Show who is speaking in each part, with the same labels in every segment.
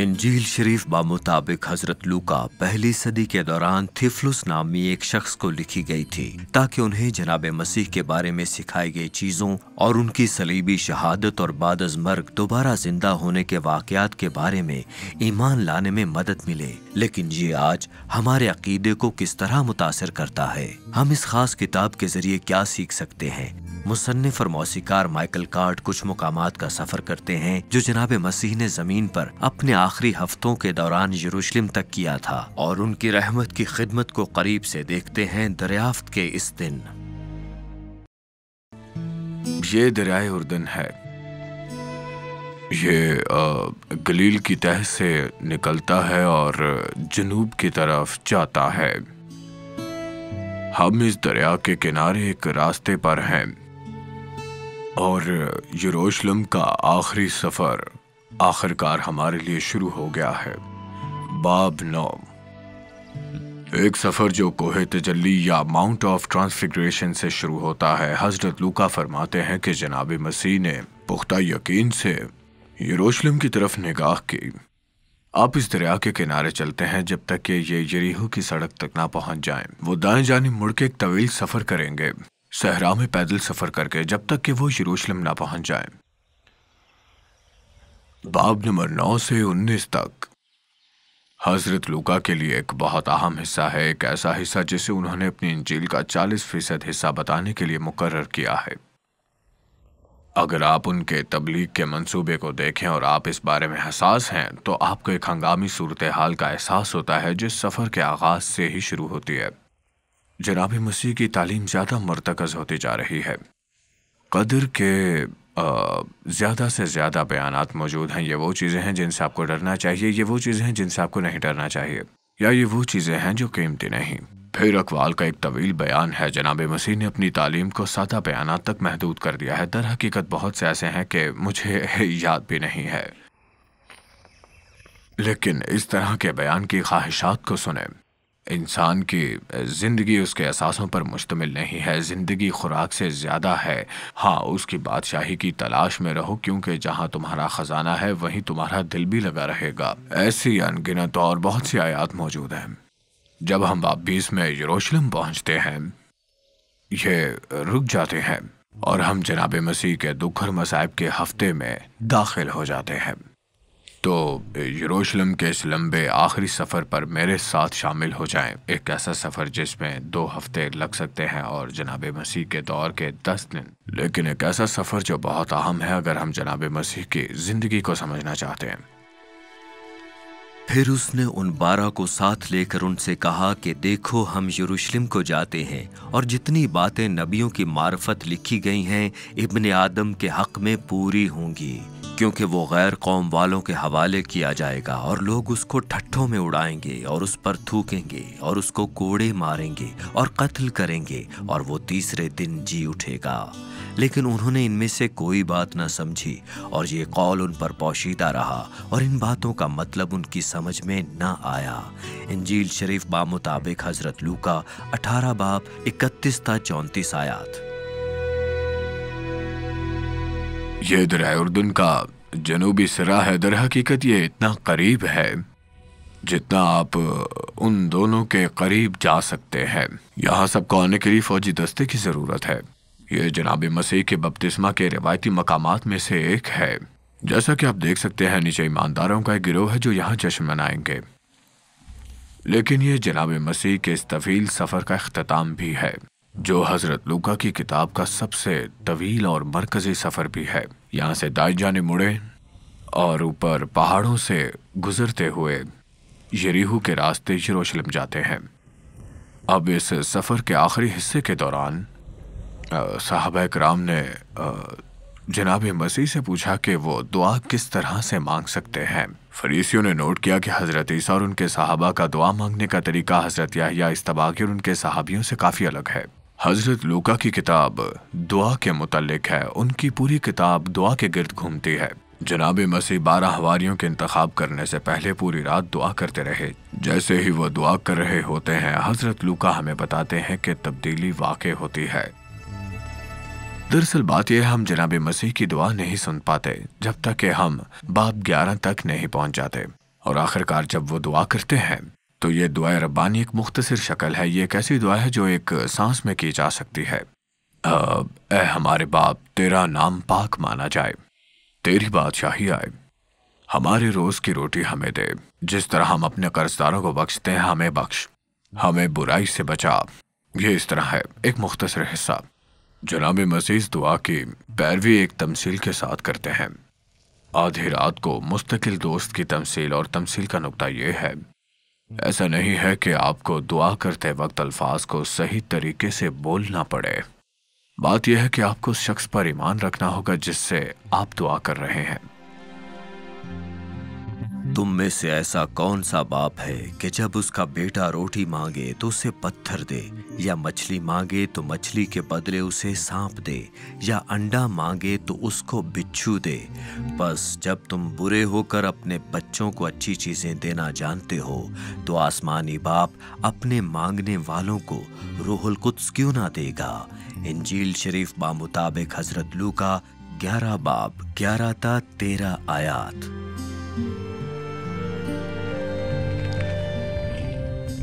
Speaker 1: इंजील शरीफ बामुताबिक हजरत लूका पहली सदी के दौरान थिफलुस नामी एक शख्स को लिखी गई थी ताकि उन्हें जनाब मसीह के बारे में सिखाई गई चीजों और उनकी सलीबी शहादत और बाद अज़ मर्ग दोबारा जिंदा होने के वाकयात के बारे में ईमान लाने में मदद मिले। लेकिन ये आज हमारे अकीदे को किस तरह मुतासिर करता है? हम इस खास किताब के जरिए क्या सीख सकते हैं? मुसन्निफ और मौसीकार माइकल कार्ड कुछ मुकामात का सफर करते हैं जो जनाब मसीह ने जमीन पर अपने आखिरी हफ्तों के दौरान यरूशलेम तक किया था, और उनकी रहमत की खिदमत को करीब से देखते हैं दरियाफ्त के इस दिन।
Speaker 2: ये दरियाए उर्दन है। ये गलील की तह से निकलता है और जनूब की तरफ जाता है। हम इस दरिया के किनारे एक रास्ते पर हैं और यरूशलेम का आखिरी सफर आखिरकार हमारे लिए शुरू हो गया है। बाब 9, एक सफर जो कोहे तजल्ली या माउंट ऑफ ट्रांसफिगरेशन से शुरू होता है। हजरत लूका फरमाते हैं कि जनाब मसीह ने पुख्ता यकीन से यरूशलेम की तरफ निगाह की। आप इस दरिया के किनारे चलते हैं जब तक कि ये यरीहो की सड़क तक ना पहुंच जाएं। वो दाएं जानिब मुड़ के एक तवील सफर करेंगे, सहरा में पैदल सफर करके, जब तक कि वो यरूशलेम ना पहुंच जाएं। बाब नंबर 9 से 19 तक हजरत लूका के लिए एक बहुत अहम हिस्सा है, एक ऐसा हिस्सा जिसे उन्होंने अपनी इंजील का 40% हिस्सा बताने के लिए मुकर्रर किया है। अगर आप उनके तबलीग के मंसूबे को देखें और आप इस बारे में हसास हैं तो आपको एक हंगामी सूरत हाल का एहसास होता है जिस सफ़र के आगाज से ही शुरू होती है। जनाब मसीह की तालीम ज़्यादा मरतकज़ होती जा रही है। कदर के ज़्यादा से ज़्यादा बयानात मौजूद हैं। ये वो चीज़ें हैं जिनसे आपको डरना चाहिए, ये वो चीज़ें हैं जिनसे आपको नहीं डरना चाहिए, या ये वो चीज़ें हैं जो कीमती नहीं। फिर अक़वाल का एक तवील बयान है। जनाब मसीह ने अपनी तालीम को सादा बयानात तक महदूद कर दिया है। दर हकीकत बहुत से ऐसे हैं कि मुझे याद भी नहीं है, लेकिन इस तरह के बयान की ख्वाहिशात को सुने। इंसान की ज़िंदगी उसके एहसासों पर मुश्तमिल नहीं है। ज़िंदगी खुराक से ज़्यादा है। हाँ, उसकी बादशाही की तलाश में रहो, क्योंकि जहाँ तुम्हारा ख़जाना है वहीं तुम्हारा दिल भी लगा रहेगा। ऐसी अनगिनत और बहुत सी आयात मौजूद हैं। जब हम बाब 20 में यरूशलेम पहुँचते हैं, ये रुक जाते हैं और हम जनाब मसीह के दुख और मसाइब के हफ्ते में दाखिल हो जाते हैं। तो यरूशलेम के इस लंबे आखिरी सफ़र पर मेरे साथ शामिल हो जाएं। एक ऐसा सफ़र जिसमें 2 हफ्ते लग सकते हैं और जनाब मसीह के दौर के 10 दिन, लेकिन एक ऐसा सफ़र जो बहुत अहम है अगर हम जनाब मसीह की ज़िंदगी को समझना चाहते हैं।
Speaker 1: फिर उसने उन 12 को साथ लेकर उनसे कहा कि देखो, हम यरूशलेम को जाते हैं और जितनी बातें नबियों की मार्फत लिखी गई हैं इब्ने आदम के हक़ में पूरी होंगी, क्योंकि वो गैर कौम वालों के हवाले किया जाएगा और लोग उसको ठट्ठों में उड़ाएंगे और उस पर थूकेंगे और उसको कोड़े मारेंगे और कत्ल करेंगे और वो तीसरे दिन जी उठेगा। लेकिन उन्होंने इनमें से कोई बात न समझी और ये कौल उन पर पोशीदा रहा और इन बातों का मतलब उनकी समझ में न आया। इंजील शरीफ बामुताबिक हजरत लूका 18 बाब 31 ता 34 आयात।
Speaker 2: ये दरिया उर्दन का जनूबी सिरा है। दर हकीकत ये इतना करीब है जितना आप उन दोनों के करीब जा सकते हैं। यहाँ सबको आने के लिए फौजी दस्ते की ज़रूरत है। ये जनाब मसीह के बपतिस्मा के रिवायती मकामात में से एक है। जैसा कि आप देख सकते हैं, नीचे ईमानदारों का एक गिरोह है जो यहाँ जश्न मनाएंगे। लेकिन ये जनाब मसीह के इस तवील सफ़र का इख्तिताम भी है, जो हजरत लूका की किताब का सबसे तवील और मरकजी सफ़र भी है। यहाँ से दाएं जाने मुड़े और ऊपर पहाड़ों से गुजरते हुए यरीहो के रास्ते यरूशलेम जाते हैं। अब इस सफ़र के आखिरी हिस्से के दौरान साहबा कराम ने जनाब मसीह से पूछा कि वो दुआ किस तरह से मांग सकते हैं। फरीसियों ने नोट किया कि हज़रत ईसा और उनके सहाबा का दुआ मांगने का तरीका हज़रत याहया इस्तबागी और उनके सहाबियों से काफ़ी अलग है। हज़रत लूका की किताब दुआ के मुतल्लिक है। उनकी पूरी किताब दुआ के गिर्द घूमती है। जनाब मसीह 12 हवारियों के इंतखाब करने से पहले पूरी रात दुआ करते रहे। जैसे ही वो दुआ कर रहे होते हैं, हज़रत लूका हमें बताते हैं कि तब्दीली वाक़ई होती है। दरअसल बात यह है, हम जनाब मसीह की दुआ नहीं सुन पाते जब तक कि हम बाब 11 तक नहीं पहुंच जाते। اور آخرکار جب وہ دعا کرتے ہیں تو یہ دعائے ربانی ایک مختصر شکل ہے. یہ ایک ایسی دعا ہے جو ایک سانس میں کی جا سکتی ہے. اے ہمارے باپ، تیرا نام پاک مانا جائے، تیری بادشاہی آئے، ہمارے روز کی روٹی ہمیں دے، جس طرح ہم اپنے قرضداروں کو بخشتے ہیں ہمیں بخش، ہمیں برائی سے بچا. یہ اس طرح ہے ایک مختصر حصہ. جناب مسیح اس دعا کی پیروی ایک تمثیل کے ساتھ کرتے ہیں. آدھی رات کو مستقل دوست کی تمثیل، اور تمثیل کا نقطہ یہ ہے ایسا نہیں ہے کہ آپ کو دعا کرتے وقت الفاظ کو صحیح طریقے سے بولنا پڑے. بات یہ ہے کہ آپ کو اس شخص پر ایمان رکھنا ہوگا جس سے آپ دعا کر رہے ہیں.
Speaker 1: تم میں سے ایسا کون سا باپ ہے کہ جب اس کا بیٹا روٹی مانگے تو اسے پتھر دے، یا مچھلی مانگے تو مچھلی کے بدلے اسے سانپ دے، یا انڈا مانگے تو اس کو بچھو دے؟ بس جب تم برے ہو کر اپنے بچوں کو اچھی چیزیں دینا جانتے ہو تو آسمانی باپ اپنے مانگنے والوں کو روح القدس کیوں نہ دے گا؟ انجیل شریف بمطابق حضرت لوکا 11 باب 11 تا 13 آیات.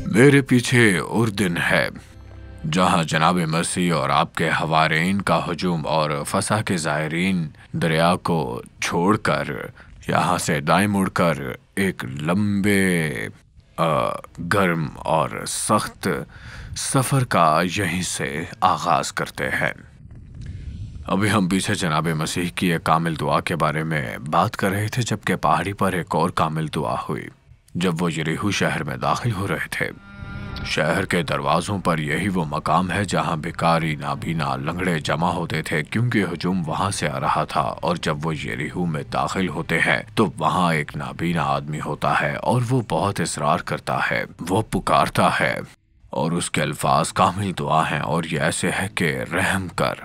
Speaker 2: میرے پیچھے اردن ہے، جہاں جناب مسیح اور آپ کے حوارین کا ہجوم اور فسح کے زائرین دریا کو چھوڑ کر یہاں سے دائیں مڑ کر ایک لمبے گرم اور سخت سفر کا یہیں سے آغاز کرتے ہیں. ابھی ہم پیچھے جناب مسیح کی ایک کامل دعا کے بارے میں بات کر رہے تھے، جبکہ پہاڑی پر ایک اور کامل دعا ہوئی جب وہ یریحو شہر میں داخل ہو رہے تھے. شہر کے دروازوں پر یہی وہ مقام ہے جہاں بھکاری، نابینا، لنگڑے جمع ہوتے تھے، کیونکہ ہجوم وہاں سے آ رہا تھا. اور جب وہ یریحو میں داخل ہوتے ہیں تو وہاں ایک نابینا آدمی ہوتا ہے اور وہ بہت اصرار کرتا ہے، وہ پکارتا ہے اور اس کے الفاظ کامل دعا ہیں، اور یہ ایسے ہے کہ رحم کر،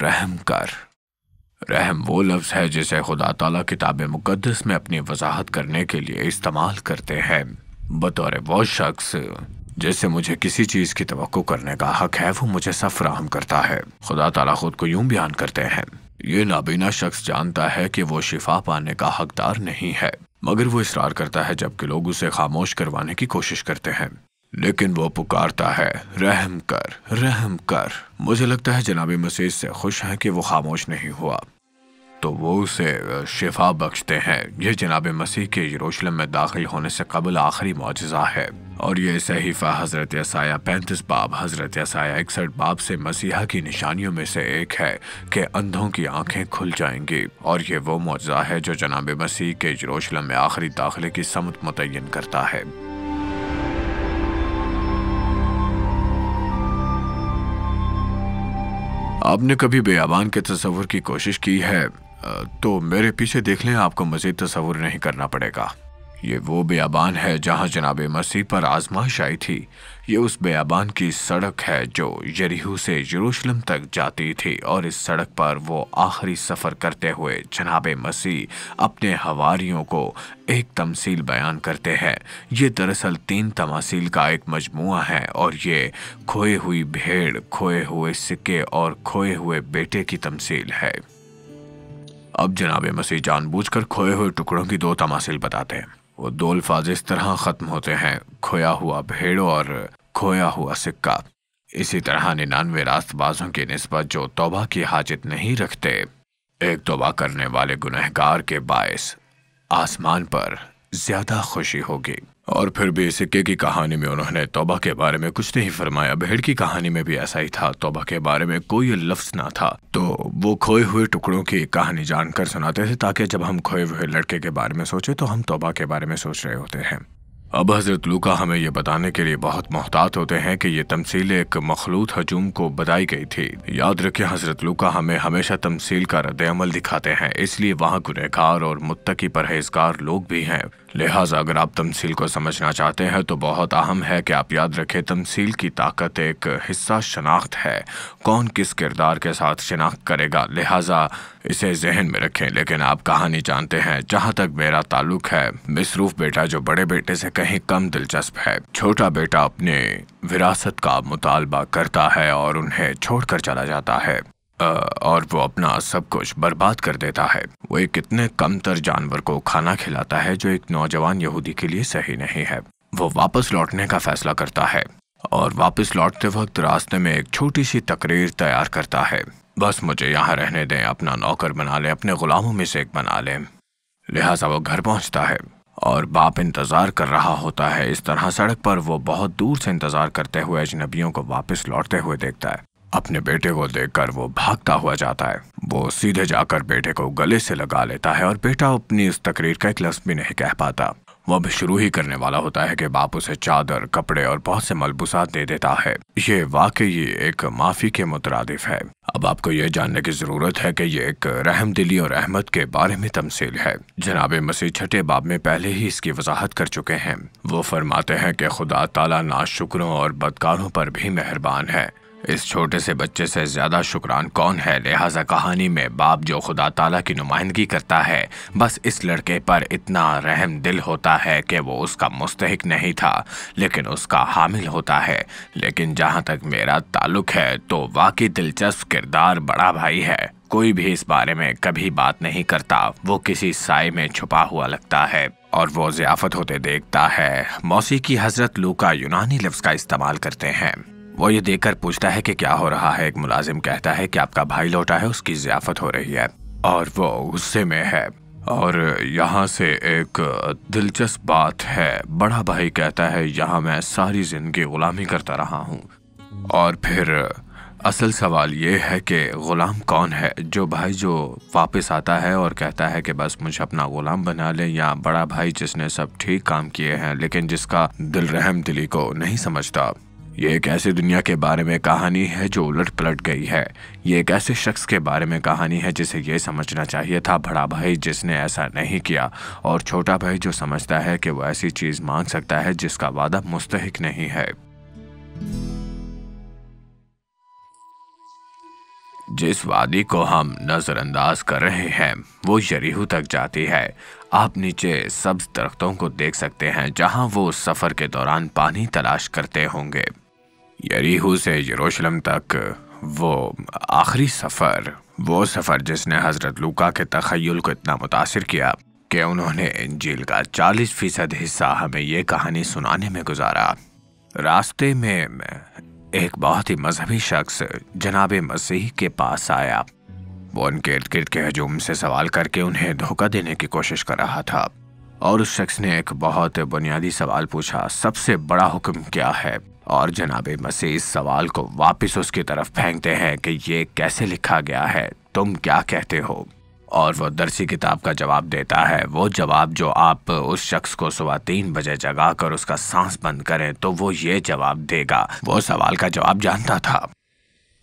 Speaker 2: رحم کر. رحم وہ لفظ ہے جسے خدا تعالیٰ کتاب مقدس میں اپنی وضاحت کرنے کے لیے استعمال کرتے ہیں بطور وہ شخص جس سے مجھے کسی چیز کی توقع کرنے کا حق ہے، وہ مجھے سب فراہم کرتا ہے. خدا تعالیٰ خود کو یوں بیان کرتے ہیں، یہ نابینا شخص جانتا ہے کہ وہ شفا پانے کا حقدار نہیں ہے، مگر وہ اصرار کرتا ہے جبکہ لوگ اسے خاموش کروانے کی کوشش کرتے ہیں. لیکن وہ پکارتا ہے، رحم کر، رحم کر. مجھے لگتا ہے جناب مسیح سے خوش ہیں کہ وہ خاموش نہیں ہوا، تو وہ اسے شفا بخشتے ہیں. یہ جناب مسیح کے یروشلم میں داخل ہونے سے قبل آخری معجزہ ہے، اور یہ صحیفہ حضرت یسایہ 35 باب، حضرت یسایہ 61 باب سے مسیحا کی نشانیوں میں سے ایک ہے کہ اندھوں کی آنکھیں کھل جائیں گی. اور یہ وہ معجزہ ہے جو جناب مسیح کے یروشلم میں آخری داخلے کی سمت متعین کرتا ہے. آپ نے کبھی بیابان کے تصور کی کوشش کی ہے تو میرے پیچھے دیکھ لیں، آپ کو مزید تصور نہیں کرنا پڑے گا. یہ وہ بیابان ہے جہاں جناب مسیح پر آزمائش آئی تھی. یہ اس بیابان کی سڑک ہے جو یریحو سے یروشلم تک جاتی تھی، اور اس سڑک پر وہ آخری سفر کرتے ہوئے جناب مسیح اپنے حواریوں کو ایک تمثیل بیان کرتے ہیں. یہ دراصل 3 تماثیل کا ایک مجموعہ ہے، اور یہ کھوئے ہوئی بھیڑ، کھوئے ہوئے سکے اور کھوئے ہوئے بیٹے کی تمثیل ہے. اب جناب مسیح جان بوجھ کر کھوئے ہوئے ٹکڑوں کی 2 تماثیل بتاتے ہیں. وہ 2 الفاظ اس طرح ختم ہوتے ہیں، کھویا ہوا بھیڑ اور کھویا ہوا سکہ. اسی طرح 99 راست بازوں کی نسبت جو توبہ کی حاجت نہیں رکھتے، ایک توبہ کرنے والے گنہگار کے باعث آسمان پر زیادہ خوشی ہوگی. اور پھر بھی سکے کی کہانی میں انہوں نے توبہ کے بارے میں کچھ نہیں فرمایا. بھیڑ کی کہانی میں بھی ایسا ہی تھا، توبہ کے بارے میں کوئی لفظ نہ تھا. تو وہ کھوئے ہوئے ٹکڑوں کی کہانی جان کر سناتے تھے تاکہ جب ہم کھوئے ہوئے لڑکے کے بارے میں سوچے تو ہم توبہ کے بارے میں سوچ رہے ہوتے ہیں. اب حضرت لوکا ہمیں یہ بتانے کے لیے بہت محتاط ہوتے ہیں کہ یہ تمثیل ایک مخلوط ہجوم کو بتائی گئی تھی. یاد رکھیں حضرت لوکا ہمیں ہمیشہ تمثیل کا رد عمل دکھاتے ہیں، اس لیے وہاں گنہگار اور متقی پرہیزگار لوگ بھی ہیں. لہٰذا اگر آپ تمثیل کو سمجھنا چاہتے ہیں تو بہت اہم ہے کہ آپ یاد رکھیں تمثیل کی طاقت ایک حصہ شناخت ہے. کون کس کردار کے ساتھ شناخت کرے گا، لہٰذا اسے ذہن میں رکھیں. لیکن آپ کہانی جانتے ہیں، جہاں تک میرا تعلق ہے، مصروف بیٹا جو بڑے بیٹے سے کہیں کم دلچسپ ہے. چھوٹا بیٹا اپنے وراثت کا مطالبہ کرتا ہے اور انہیں چھوڑ کر چلا جاتا ہے. और वो अपना सब कुछ बर्बाद कर देता है। वो एक इतने कमतर जानवर को खाना खिलाता है जो एक नौजवान यहूदी के लिए सही नहीं है। वो वापस लौटने का फैसला करता है और वापस लौटते वक्त रास्ते में एक छोटी सी तकरीर तैयार करता है। बस मुझे यहाँ रहने दें, अपना नौकर बना ले, अपने गुलामों में से एक बना ले। लिहाजा वो घर पहुँचता है और बाप इंतज़ार कर रहा होता है। इस तरह सड़क पर वो बहुत दूर से इंतज़ार करते हुए अजनबियों को वापस लौटते हुए देखता है। अपने बेटे को देखकर वो भागता हुआ जाता है। वो सीधे जाकर बेटे को गले से लगा लेता है और बेटा अपनी इस तकरीर का एक लफ्ज़ भी नहीं कह पाता। वो भी शुरू ही करने वाला होता है कि बाप उसे चादर, कपड़े और बहुत से मलबूसात दे देता है। ये वाकई एक माफ़ी के मुतरादिफ है। अब आपको ये जानने की ज़रूरत है कि ये एक रहमदिली और रहमत के बारे में तमसील है। जनाब मसीह छठे बाब में पहले ही इसकी वजाहत कर चुके हैं। वो फरमाते हैं कि खुदा ताला नाशुक्रों और बदकारों पर भी मेहरबान है। इस छोटे से बच्चे से ज़्यादा शुक्रान कौन है। लिहाजा कहानी में बाप जो खुदा ताला की नुमाइंदगी करता है, बस इस लड़के पर इतना रहम दिल होता है कि वो उसका मुस्तहिक नहीं था लेकिन उसका हामिल होता है। लेकिन जहाँ तक मेरा ताल्लुक है तो वाकई दिलचस्प किरदार बड़ा भाई है। कोई भी इस बारे में कभी बात नहीं करता। वो किसी साए में छुपा हुआ लगता है और वो ज़ियाफत होते देखता है। मौसीकी हज़रत लूका यूनानी लफ्ज़ का इस्तेमाल करते हैं। वो ये देखकर पूछता है कि क्या हो रहा है। एक मुलाजिम कहता है कि आपका भाई लौटा है, उसकी ज़ियाफत हो रही है, और वो गुस्से में है। और यहाँ से एक दिलचस्प बात है। बड़ा भाई कहता है यहाँ मैं सारी ज़िंदगी ग़ुलामी करता रहा हूँ। और फिर असल सवाल ये है कि ग़ुलाम कौन है। जो भाई जो वापस आता है और कहता है कि बस मुझे अपना ग़ुलाम बना ले, या बड़ा भाई जिसने सब ठीक काम किए हैं लेकिन जिसका दिल रहम दिली को नहीं समझता। ये एक ऐसी दुनिया के बारे में कहानी है जो उलट पलट गई है। ये एक ऐसे शख्स के बारे में कहानी है जिसे ये समझना चाहिए था बड़ा भाई जिसने ऐसा नहीं किया, और छोटा भाई जो समझता है कि वो ऐसी चीज़ मांग सकता है जिसका वादा मुस्तहिक नहीं है। जिस वादी को हम नज़रअंदाज कर रहे हैं वो यरीहो तक जाती है। आप नीचे सब्ज दरख्तों को देख सकते हैं जहां वो सफ़र के दौरान पानी तलाश करते होंगे। यरीहो से यरूशलेम तक वो आखिरी सफ़र, वो सफ़र जिसने हज़रत लूका के तख़य्युल को इतना मुतासिर किया कि उन्होंने इंजील का 40% हिस्सा हमें ये कहानी सुनाने में गुजारा। रास्ते में एक बहुत ही मजहबी शख्स जनाब मसीह के पास आया। वो उनके इर्द गिर्द के हजूम से सवाल करके उन्हें धोखा देने की कोशिश कर रहा था, और उस शख्स ने एक बहुत बुनियादी सवाल पूछा, सबसे बड़ा हुक्म क्या है? और जनाब मसीह इस सवाल को वापस उसकी तरफ फेंकते हैं कि ये कैसे लिखा गया है, तुम क्या कहते हो? और वो दरसी किताब का जवाब देता है, वो जवाब जो आप उस शख्स को सुबह 3 बजे जगा कर उसका सांस बंद करें तो वो ये जवाब देगा। वो सवाल का जवाब जानता था,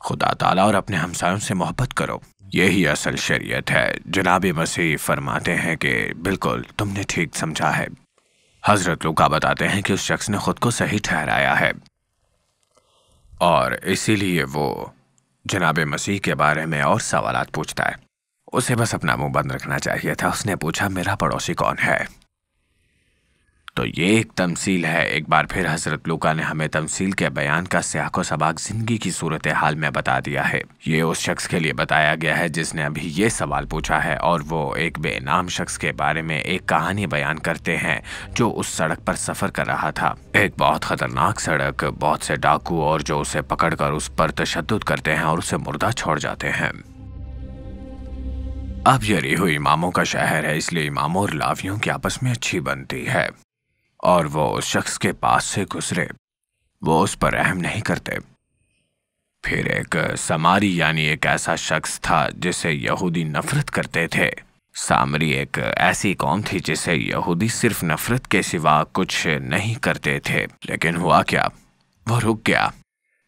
Speaker 2: खुदा ताला और अपने हमसायों से मोहब्बत करो, यही असल शरीयत है। जनाब मसीह फरमाते हैं कि बिल्कुल तुमने ठीक समझा है। हज़रत लूका बताते हैं कि उस शख्स ने खुद को सही ठहराया है और इसीलिए वो जनाब मसीह के बारे में और सवालात पूछता है। उसे बस अपना मुंह बंद रखना चाहिए था। उसने पूछा, मेरा पड़ोसी कौन है? तो ये एक तमसील है। एक बार फिर हज़रत लूका ने हमें तमसील के बयान का सियाको सबाक ज़िंदगी की सूरत हाल में बता दिया है। ये उस शख्स के लिए बताया गया है जिसने अभी ये सवाल पूछा है, और वो एक बेनाम शख्स के बारे में एक कहानी बयान करते हैं जो उस सड़क पर सफ़र कर रहा था। एक बहुत ख़तरनाक सड़क, बहुत से डाकू और जो उसे पकड़ कर उस पर तशद्दुद करते हैं और उसे मुर्दा छोड़ जाते हैं। अब यरीहो इमामों का शहर है, इसलिए इमामों और लावियों की आपस में अच्छी बनती है, और वो उस शख्स के पास से गुजरे। वो उस पर रहम नहीं करते। फिर एक समारी यानी एक ऐसा शख्स था जिसे यहूदी नफरत करते थे। सामरी एक ऐसी कौम थी जिसे यहूदी सिर्फ नफरत के सिवा कुछ नहीं करते थे। लेकिन हुआ क्या? वो रुक गया।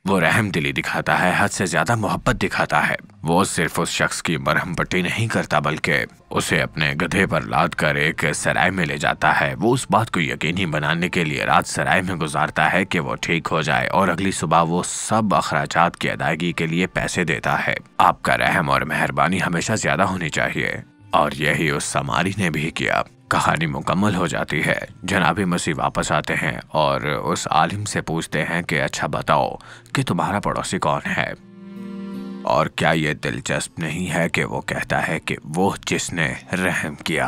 Speaker 2: वो रहम दिली दिखाता है, हद से ज़्यादा मोहब्बत दिखाता है। वो सिर्फ उस शख्स की मरहम पट्टी नहीं करता बल्कि उसे अपने गधे पर लाद कर एक सराय में ले जाता है। वो उस बात को यकीनी बनाने के लिए रात सराय में गुजारता है कि वो ठीक हो जाए, और अगली सुबह वो सब अखराजात की अदायगी के लिए पैसे देता है। आपका रहम और मेहरबानी हमेशा ज़्यादा होनी चाहिए, और यही उस समारी ने भी किया। कहानी मुकम्मल हो जाती है। जनाब मसीह वापस आते हैं और उस आलिम से पूछते हैं कि अच्छा बताओ कि तुम्हारा पड़ोसी कौन है? اور کیا یہ دلچسپ نہیں ہے کہ وہ کہتا ہے کہ وہ جس نے رحم کیا۔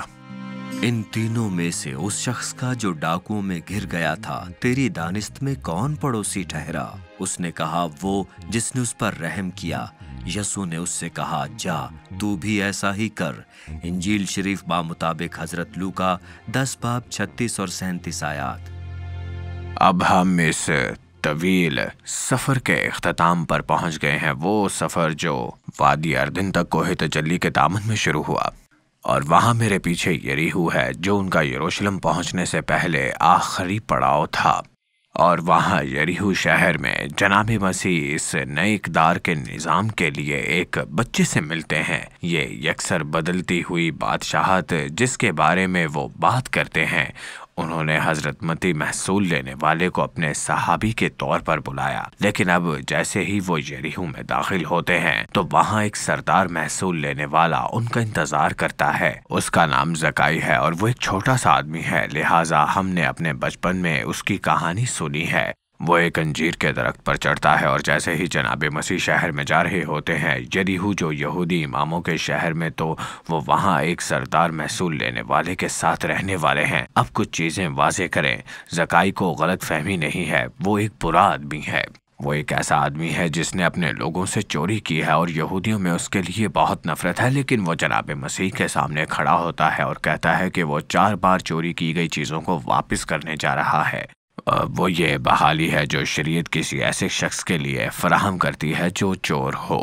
Speaker 1: ان تینوں میں سے اس شخص کا جو ڈاکوؤں میں گر گیا تھا تیری دانست میں کون پڑوسی ٹھہرا؟ اس نے کہا وہ جس نے اس پر رحم کیا۔ یسوع نے اس سے کہا جا تو بھی ایسا ہی کر۔ انجیل شریف بمطابق حضرت لوکا 10 باب 36 اور 37 آیات۔
Speaker 2: اب ہم اس طویل سفر کے اختتام پر پہنچ گئے ہیں، وہ سفر جو وادی اردن تک کوہ تجلی کے دامن میں شروع ہوا، اور وہاں میرے پیچھے یریحو ہے جو ان کا یروشلم پہنچنے سے پہلے آخری پڑاؤ تھا، اور وہاں یریحو شہر میں جناب مسیح اس نئے اقدار کے نظام کے لیے ایک بچے سے ملتے ہیں۔ یہ یکسر بدلتی ہوئی بادشاہت جس کے بارے میں وہ بات کرتے ہیں، انہوں نے حضرت متی محصول لینے والے کو اپنے صحابی کے طور پر بلایا، لیکن اب جیسے ہی وہ یریحو میں داخل ہوتے ہیں تو وہاں ایک سردار محصول لینے والا ان کا انتظار کرتا ہے۔ اس کا نام زکائی ہے اور وہ ایک چھوٹا سا آدمی ہے، لہٰذا ہم نے اپنے بچپن میں اس کی کہانی سنی ہے۔ وہ ایک انجیر کے درخت پر چڑھتا ہے، اور جیسے ہی جناب مسیح شہر میں جا رہے ہوتے ہیں، یریحو جو یہودی اماموں کے شہر میں، تو وہ وہاں ایک سردار محصول لینے والے کے ساتھ رہنے والے ہیں۔ اب کچھ چیزیں واضح کریں، زکائی کو غلط فہمی نہیں ہے، وہ ایک برا آدمی ہے، وہ ایک ایسا آدمی ہے جس نے اپنے لوگوں سے چوری کی ہے اور یہودیوں میں اس کے لیے بہت نفرت ہے، لیکن وہ جناب مسیح کے سامنے کھڑا ہوتا ہے اور کہتا ہے کہ وہ 4 بار چوری کی گئی چیزوں کو واپس کرنے جا رہا ہے۔ وہ یہ بحالی ہے جو شریعت کسی ایسے شخص کے لیے فراہم کرتی ہے جو چور ہو،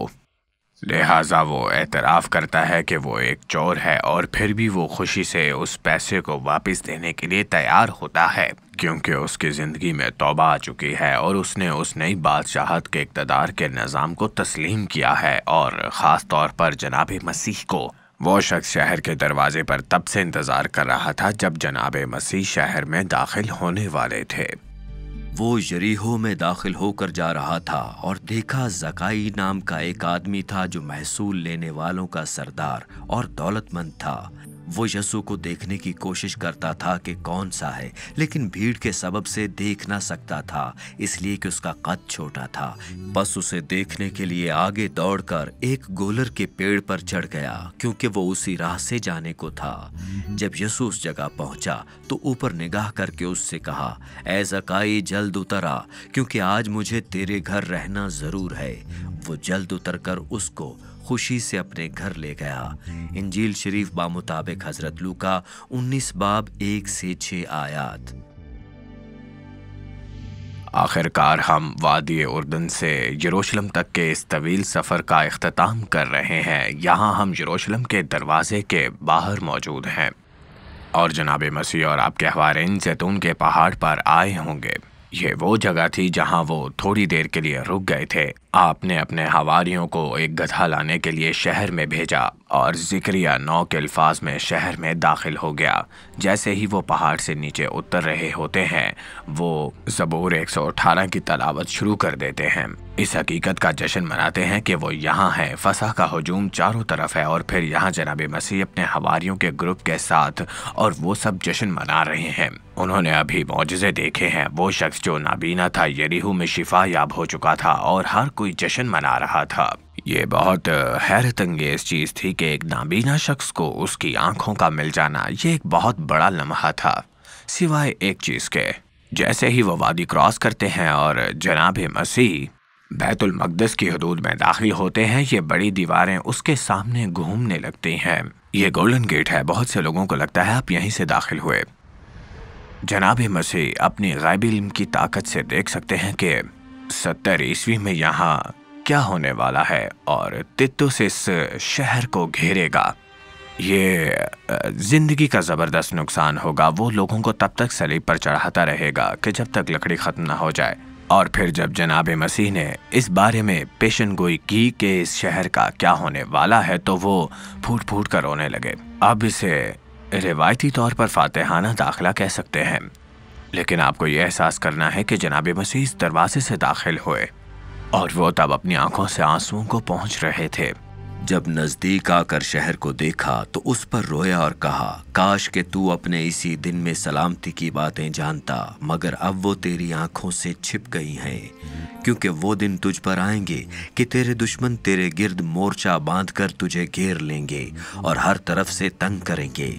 Speaker 2: لہٰذا وہ اعتراف کرتا ہے کہ وہ ایک چور ہے، اور پھر بھی وہ خوشی سے اس پیسے کو واپس دینے کے لیے تیار ہوتا ہے، کیونکہ اس کی زندگی میں توبہ آ چکی ہے اور اس نے اس نئی بادشاہت کے اقتدار کے نظام کو تسلیم کیا ہے، اور خاص طور پر جناب مسیح کو۔ وہ شخص شہر کے دروازے پر تب سے انتظار کر رہا تھا جب جناب مسیح شہر میں داخل ہونے والے تھے۔
Speaker 1: وہ یریحو میں داخل ہو کر جا رہا تھا اور دیکھا زکائی نام کا ایک آدمی تھا جو محصول لینے والوں کا سردار اور دولت مند تھا۔ وہ یسوع کو دیکھنے کی کوشش کرتا تھا کہ کون سا ہے، لیکن بھیڑ کے سبب سے دیکھ نہ سکتا تھا، اس لیے کہ اس کا قد چھوٹا تھا۔ بس اسے دیکھنے کے لیے آگے دوڑ کر ایک گولر کے پیڑ پر چڑھ گیا، کیونکہ وہ اسی راہ سے جانے کو تھا۔ جب یسوع اس جگہ پہنچا تو اوپر نگاہ کر کے اس سے کہا، اے زکائی جلد اتر آ، کیونکہ آج مجھے تیرے گھر رہنا ضرور ہے۔ وہ جلد اتر کر اس کو خوشی سے اپنے گھر لے گیا۔ انجیل شریف بمطابق حضرت لوکا 19 باب 1 سے 6 آیات۔
Speaker 2: آخر کار ہم وادی اردن سے یروشلم تک کے اس طویل سفر کا اختتام کر رہے ہیں۔ یہاں ہم یروشلم کے دروازے کے باہر موجود ہیں، اور جناب مسیح اور آپ کے حوارین زیتون کے پہاڑ پر آئے ہوں گے۔ یہ وہ جگہ تھی جہاں وہ تھوڑی دیر کے لیے رک گئے تھے۔ آپ نے اپنے حواریوں کو ایک گدھا لانے کے لیے شہر میں بھیجا، اور زکریا 9 کے الفاظ میں شہر میں داخل ہو گیا۔ جیسے ہی وہ پہاڑ سے نیچے اتر رہے ہوتے ہیں، وہ زبور 118 کی تلاوت شروع کر دیتے ہیں۔ اس حقیقت کا جشن مناتے ہیں کہ وہ یہاں ہے۔ فسح کا ہجوم چاروں طرف ہے، اور پھر یہاں جناب مسیح اپنے حواریوں کے گروپ کے ساتھ، اور وہ سب جشن منا رہے ہیں۔ انہوں نے ابھی معجزے دیکھے ہیں۔ وہ شخص جو نابینا تھا یریحو میں شفا یاب ہو چکا تھا، اور ہر کوئی جشن منا رہا تھا۔ یہ بہت حیرت انگیز چیز تھی کہ ایک نابینا شخص کو اس کی آنکھوں کا مل جانا، یہ ایک بہت بڑا لمحہ تھا، سوائے ایک چیز کے۔ جیسے ہی وہ وادی کراس کرتے ہیں اور جناب مسیح بیت المقدس کی حدود میں داخل ہوتے ہیں، یہ بڑی دیواریں اس کے سامنے گھومنے لگتی ہیں۔ یہ گولڈن گیٹ ہے، بہت سے لوگوں کو لگتا ہے آپ یہیں سے داخل ہوئے۔ جناب مسیح اپنی غیبی علم کی طاقت سے دیکھ سکتے ہیں کہ 70 عیسوی میں یہاں کیا ہونے والا ہے، اور تیتوس اس شہر کو گھیرے گا۔ یہ زندگی کا زبردست نقصان ہوگا۔ وہ لوگوں کو تب تک صلیب پر چڑھاتا رہے گا کہ جب تک لکڑی ختم نہ ہو جائے، اور پھر جب جناب مسیح نے اس بارے میں پیشن گوئی کی کہ اس شہر کا کیا ہونے والا ہے، تو وہ پھوٹ پھوٹ کر رونے لگے۔ اب اسے روایتی طور پر فاتحانہ داخلہ کہہ سکتے ہیں، لیکن آپ کو یہ احساس کرنا ہے کہ جناب مسیح اس دروازے سے داخل ہوئے، اور وہ تب اپنی آنکھوں سے آنسوؤں کو پہنچ رہے تھے۔
Speaker 1: जब नजदीक आकर शहर को देखा तो उस पर रोया और कहा, काश कि तू अपने इसी दिन में सलामती की बातें जानता, मगर अब वो तेरी आंखों से छिप गई हैं, क्योंकि वो दिन तुझ पर आएंगे कि तेरे दुश्मन तेरे गिर्द मोर्चा बांधकर तुझे घेर लेंगे और हर तरफ से तंग करेंगे,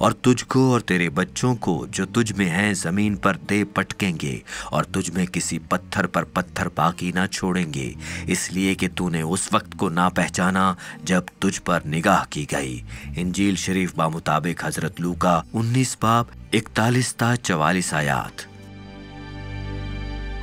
Speaker 1: और तुझको और तेरे बच्चों को जो तुझ में हैं जमीन पर दे पटकेंगे, और तुझ में किसी पत्थर पर पत्थर बाकी ना छोड़ेंगे, इसलिए कि तूने उस वक्त को ना पहचाना जब तुझ पर निगाह की गई। इंजील शरीफ बामुताबिक हजरत लूका 19 बाब 41 ता 44 आयात।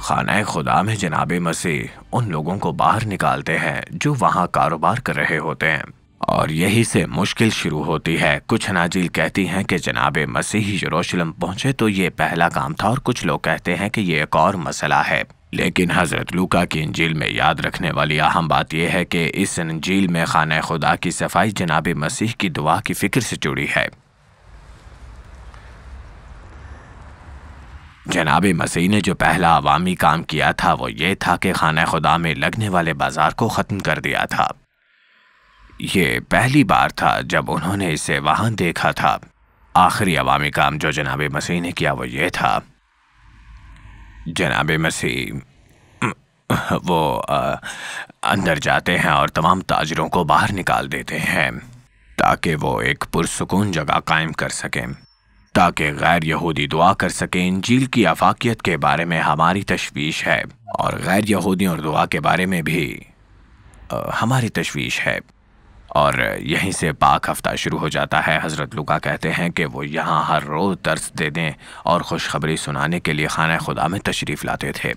Speaker 2: खाना खुदा में जनाब मसीह उन लोगों को बाहर निकालते हैं जो वहाँ कारोबार कर रहे होते हैं, और यही से मुश्किल शुरू होती है। कुछ अनाजील कहती हैं कि जनाब मसीह यरूशलेम पहुंचे तो ये पहला काम था, और कुछ लोग कहते हैं कि ये एक और मसला है। लेकिन हजरत लूका की इंजील में याद रखने वाली अहम बात यह है कि इस इंजील में खाना खुदा की सफाई जनाब मसीह की दुआ की फिक्र से जुड़ी है। जनाब मसीह ने जो पहला अवामी काम किया था वो ये था कि खाना खुदा में लगने वाले बाजार को ख़त्म कर दिया था। ये पहली बार था जब उन्होंने इसे वहाँ देखा था। आखिरी अवामी काम जो जनाब मसीह ने किया वो ये था, जनाब मसीह वो अंदर जाते हैं और तमाम ताजरों को बाहर निकाल देते हैं ताकि वो एक पुरसुकून जगह कायम कर सकें, ताकि गैर यहूदी दुआ कर सकें। इंजील की आफाकियत के बारे में हमारी तशवीश है, और गैर यहूदियों और दुआ के बारे में भी हमारी तशवीश है। और यहीं से पाक हफ्ता शुरू हो जाता है। हज़रत लूका कहते हैं कि वो यहाँ हर रोज़ दर्स दे दें और खुशखबरी सुनाने के लिए खाना खुदा में तशरीफ़ लाते थे।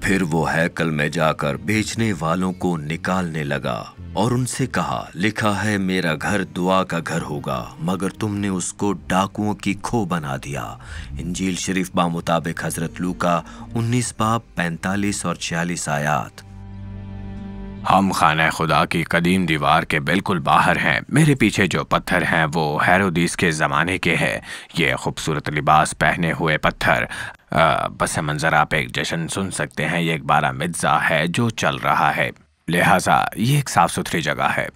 Speaker 1: फिर वो हैकल में जाकर बेचने वालों को निकालने लगा और उनसे कहा, लिखा है मेरा घर दुआ का घर होगा, मगर तुमने उसको डाकुओं की खो बना दिया। इंजील शरीफ बामुताबिक हज़रत लूका 19 बाब 45 और 46 आयात।
Speaker 2: हम खाना खुदा की कदीम दीवार के बिल्कुल बाहर हैं। मेरे पीछे जो पत्थर हैं वो हेरोदिस के ज़माने के हैं। ये खूबसूरत लिबास पहने हुए पत्थर, बस मंज़र आप एक जश्न सुन सकते हैं। ये एक बारा मिर्ज़ा है जो चल रहा है, लिहाजा ये एक साफ़ सुथरी जगह है।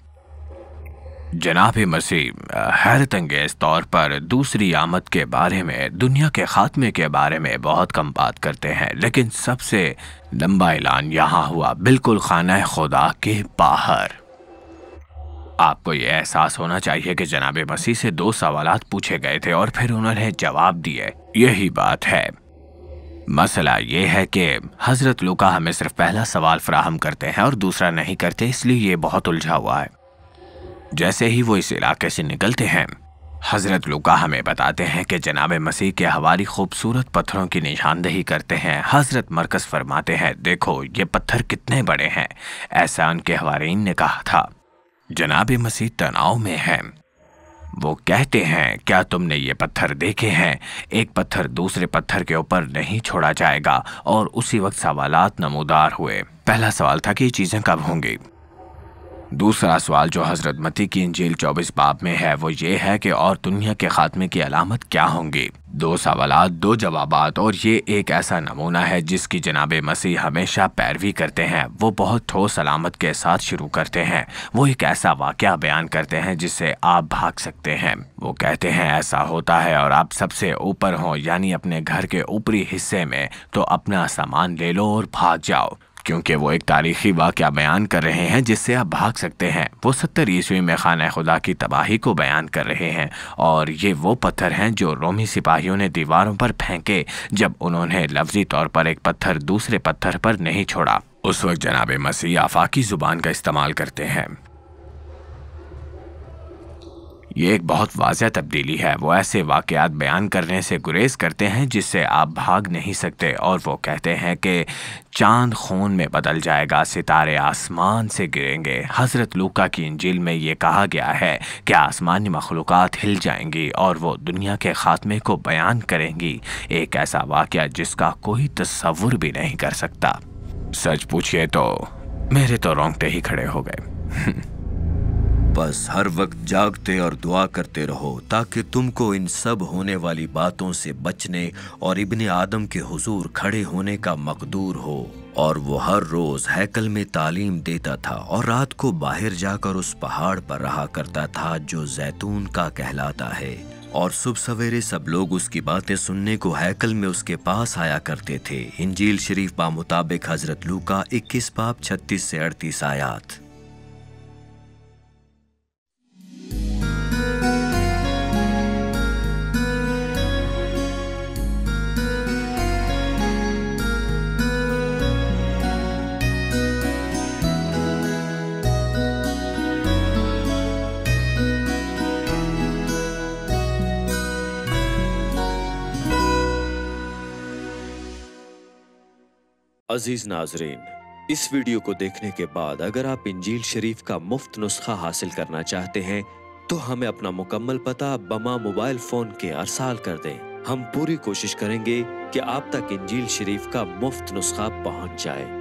Speaker 2: जनाब मसीह हैरत अंगेज़ तौर पर दूसरी आमद के बारे में, दुनिया के ख़ात्मे के बारे में बहुत कम बात करते हैं, लेकिन सबसे लंबा ऐलान यहाँ हुआ बिल्कुल खाना खुदा के बाहर। आपको ये एहसास होना चाहिए कि जनाब मसीह से 2 सवालात पूछे गए थे और फिर उन्होंने जवाब दिए। यही बात है। मसला ये है कि हज़रत लूका हमें सिर्फ पहला सवाल फराहम करते हैं और दूसरा नहीं करते, इसलिए ये बहुत उलझा हुआ है। जैसे ही वो इस इलाके से निकलते हैं, हज़रत लूका हमें बताते हैं कि जनाब मसीह के हवारी खूबसूरत पत्थरों की निशानदेही करते हैं। हज़रत मरकज़ फरमाते हैं, देखो ये पत्थर कितने बड़े हैं। ऐसा उनके हवारीन ने कहा था। जनाब मसीह तनाव में हैं। वो कहते हैं, क्या तुमने ये पत्थर देखे हैं? एक पत्थर दूसरे पत्थर के ऊपर नहीं छोड़ा जाएगा। और उसी वक्त सवालात नमूदार हुए। पहला सवाल था कि ये चीज़ें कब होंगी। दूसरा सवाल जो हज़रत मत्ती की इंजील 24 बाब में है वो ये है कि और दुनिया के खात्मे की अलामत क्या होंगी। 2 सवालात 2 जवाबात, और ये एक ऐसा नमूना है जिसकी जनाब मसीह हमेशा पैरवी करते हैं। वो बहुत ठोस अलामत के साथ शुरू करते हैं। वो एक ऐसा वाक़या बयान करते हैं जिससे आप भाग सकते हैं। वो कहते हैं ऐसा होता है और आप सबसे ऊपर हों, यानी अपने घर के ऊपरी हिस्से में, तो अपना सामान ले लो और भाग जाओ, क्योंकि वो एक तारीखी वाक़या बयान कर रहे हैं जिससे आप भाग सकते हैं। वो 70 ईस्वी में खाना खुदा की तबाही को बयान कर रहे हैं, और ये वो पत्थर हैं जो रोमी सिपाहियों ने दीवारों पर फेंके जब उन्होंने लफ्जी तौर पर एक पत्थर दूसरे पत्थर पर नहीं छोड़ा। उस वक्त जनाब मसीह आफाकी ज़ुबान का इस्तेमाल करते हैं। ये एक बहुत वाज़ह तब्दीली है। वो ऐसे वाक़यात बयान करने से गुरेज करते हैं जिससे आप भाग नहीं सकते, और वो कहते हैं कि चांद खून में बदल जाएगा, सितारे आसमान से गिरेंगे। हज़रत लूका की इंजील में ये कहा गया है कि आसमानी मखलूक़ात हिल जाएंगी और वो दुनिया के ख़ात्मे को बयान करेंगी। एक ऐसा वाक़या जिसका कोई तसव्वुर भी नहीं कर सकता। सच पूछिए तो मेरे तो रोंगटे ही खड़े हो गए।
Speaker 1: बस हर वक्त जागते और दुआ करते रहो ताकि तुमको इन सब होने वाली बातों से बचने और इब्ने आदम के हुजूर खड़े होने का मकदूर हो। और वो हर रोज हैकल में तालीम देता था और रात को बाहर जाकर उस पहाड़ पर रहा करता था जो जैतून का कहलाता है। और सुबह सवेरे सब लोग उसकी बातें सुनने को हैकल में उसके पास आया करते थे। इंजील शरीफ बा मुताबिक हजरत लूका 21 बाब 36 से 38 आयात। अजीज नाजरीन, इस वीडियो को देखने के बाद अगर आप इंजील शरीफ का मुफ्त नुस्खा हासिल करना चाहते हैं तो हमें अपना मुकम्मल पता बमा मोबाइल फोन के अरसाल कर दें। हम पूरी कोशिश करेंगे कि आप तक इंजील शरीफ का मुफ्त नुस्खा पहुंच जाए।